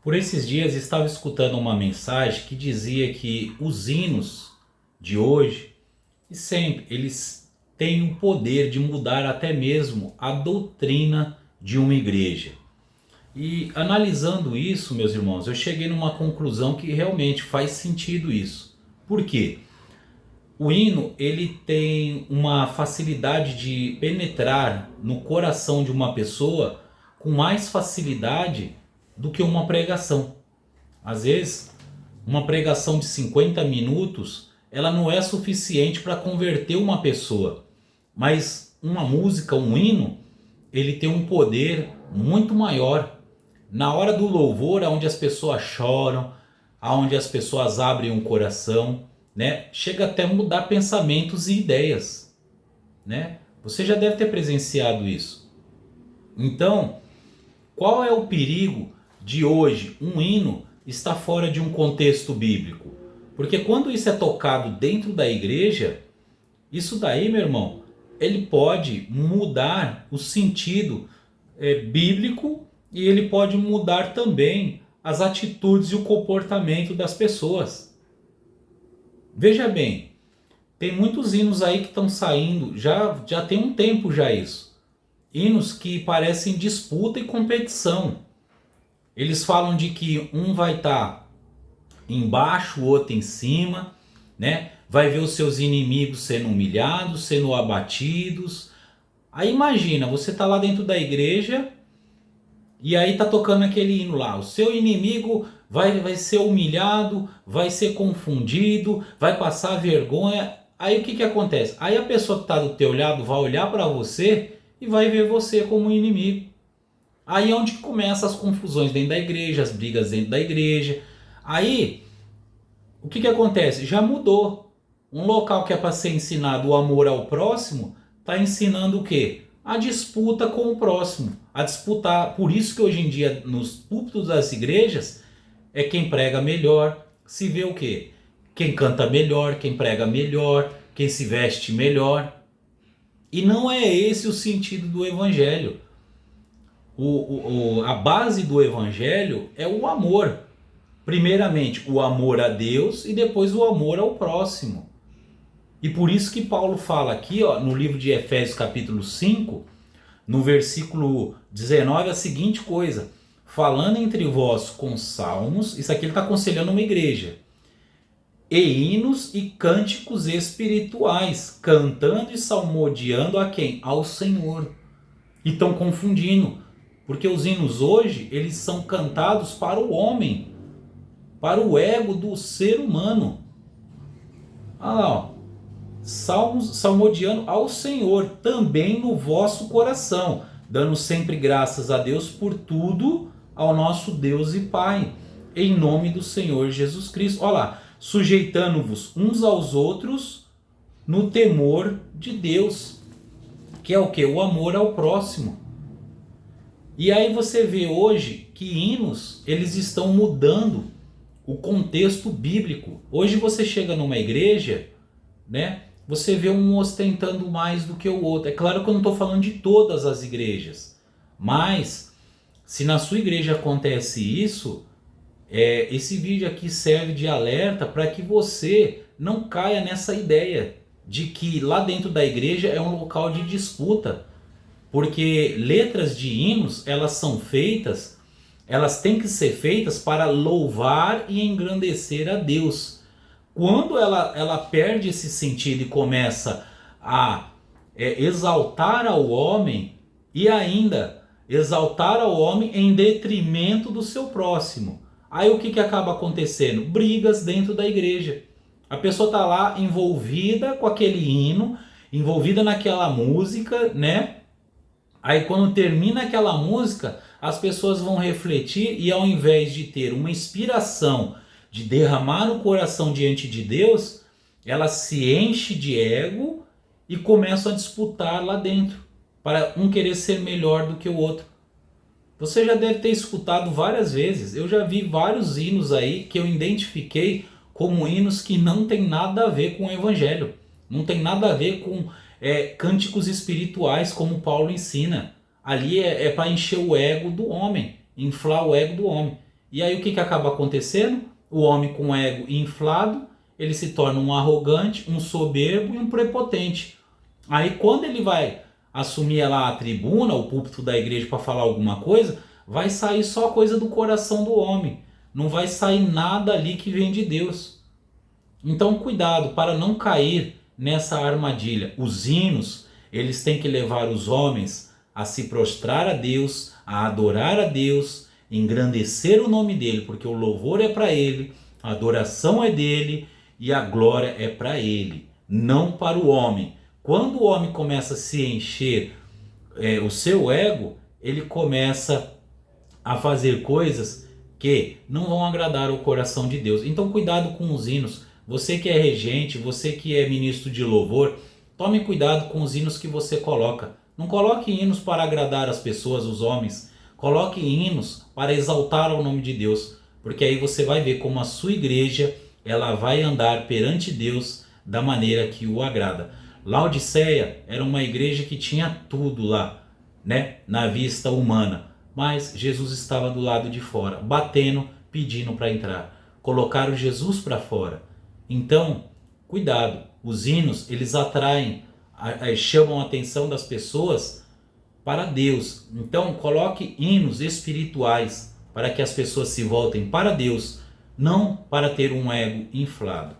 Por esses dias estava escutando uma mensagem que dizia que os hinos de hoje e sempre eles têm o poder de mudar até mesmo a doutrina de uma igreja. E analisando isso, meus irmãos, eu cheguei numa conclusão que realmente faz sentido isso. Por quê? O hino ele tem uma facilidade de penetrar no coração de uma pessoa com mais facilidade do que uma pregação. Às vezes, uma pregação de 50 minutos, ela não é suficiente para converter uma pessoa. Mas uma música, um hino, ele tem um poder muito maior. Na hora do louvor, onde as pessoas choram, onde as pessoas abrem um coração, né? Chega até a mudar pensamentos e ideias, né? Você já deve ter presenciado isso. Então, qual é o perigo de hoje um hino estar fora de um contexto bíblico? Porque quando isso é tocado dentro da igreja, isso daí, meu irmão, ele pode mudar o sentido bíblico e ele pode mudar também as atitudes e o comportamento das pessoas. Veja bem, tem muitos hinos aí que estão saindo, já tem um tempo já isso. Hinos que parecem disputa e competição. Eles falam de que um vai estar embaixo, o outro em cima, né? Vai ver os seus inimigos sendo humilhados, sendo abatidos. Aí imagina, você tá lá dentro da igreja e aí tá tocando aquele hino lá. O seu inimigo vai ser humilhado, vai ser confundido, vai passar vergonha. Aí o que que acontece? Aí a pessoa que tá do teu lado vai olhar para você e vai ver você como inimigo. Aí é onde começam as confusões dentro da igreja, as brigas dentro da igreja. Aí, o que que acontece? Já mudou. Um local que é para ser ensinado o amor ao próximo, está ensinando o quê? A disputa com o próximo. A disputar. Por isso que hoje em dia, nos púlpitos das igrejas, é quem prega melhor. Se vê o quê? Quem canta melhor, quem prega melhor, quem se veste melhor. E não é esse o sentido do evangelho. A base do evangelho é o amor. Primeiramente, o amor a Deus e depois o amor ao próximo. E por isso que Paulo fala aqui, ó, no livro de Efésios capítulo 5, no versículo 19, a seguinte coisa: falando entre vós com salmos, isso aqui ele está aconselhando uma igreja, e hinos e cânticos espirituais, cantando e salmodiando a quem? Ao Senhor. E estão confundindo, porque os hinos hoje, eles são cantados para o homem, para o ego do ser humano. Olha lá, ó. Salmos, salmodiando ao Senhor, também no vosso coração, dando sempre graças a Deus por tudo, ao nosso Deus e Pai, em nome do Senhor Jesus Cristo. Olha lá, sujeitando-vos uns aos outros no temor de Deus, que é o que? O amor ao próximo. E aí você vê hoje que hinos, eles estão mudando o contexto bíblico. Hoje você chega numa igreja, né? Você vê um ostentando mais do que o outro. É claro que eu não estou falando de todas as igrejas, mas se na sua igreja acontece isso, esse vídeo aqui serve de alerta para que você não caia nessa ideia de que lá dentro da igreja é um local de disputa. Porque letras de hinos, elas são feitas, elas têm que ser feitas para louvar e engrandecer a Deus. Quando ela perde esse sentido e começa a exaltar ao homem e ainda exaltar ao homem em detrimento do seu próximo, aí o que que acaba acontecendo? Brigas dentro da igreja. A pessoa está lá envolvida com aquele hino, envolvida naquela música, né? Aí quando termina aquela música, as pessoas vão refletir e ao invés de ter uma inspiração de derramar o coração diante de Deus, ela se enche de ego e começam a disputar lá dentro, para um querer ser melhor do que o outro. Você já deve ter escutado várias vezes, eu já vi vários hinos aí que eu identifiquei como hinos que não tem nada a ver com o evangelho, não tem nada a ver com cânticos espirituais como Paulo ensina. Ali é para encher o ego do homem, inflar o ego do homem. E aí o que acaba acontecendo? O homem com ego inflado, ele se torna um arrogante, um soberbo e um prepotente. Aí quando ele vai assumir lá a tribuna, o púlpito da igreja para falar alguma coisa, vai sair só coisa do coração do homem. Não vai sair nada ali que vem de Deus. Então cuidado para não cair nessa armadilha. Os hinos, eles têm que levar os homens a se prostrar a Deus, a adorar a Deus, engrandecer o nome dele, porque o louvor é para ele, a adoração é dele e a glória é para ele, não para o homem. Quando o homem começa a se encher o seu ego, ele começa a fazer coisas que não vão agradar o coração de Deus. Então cuidado com os hinos. Você que é regente, você que é ministro de louvor, tome cuidado com os hinos que você coloca. Não coloque hinos para agradar as pessoas, os homens. Coloque hinos para exaltar o nome de Deus, porque aí você vai ver como a sua igreja ela vai andar perante Deus da maneira que o agrada. Laodiceia era uma igreja que tinha tudo lá, né, na vista humana, mas Jesus estava do lado de fora, batendo, pedindo para entrar. Colocaram Jesus para fora. Então, cuidado, os hinos, eles atraem, chamam a atenção das pessoas para Deus. Então, coloque hinos espirituais para que as pessoas se voltem para Deus, não para ter um ego inflado.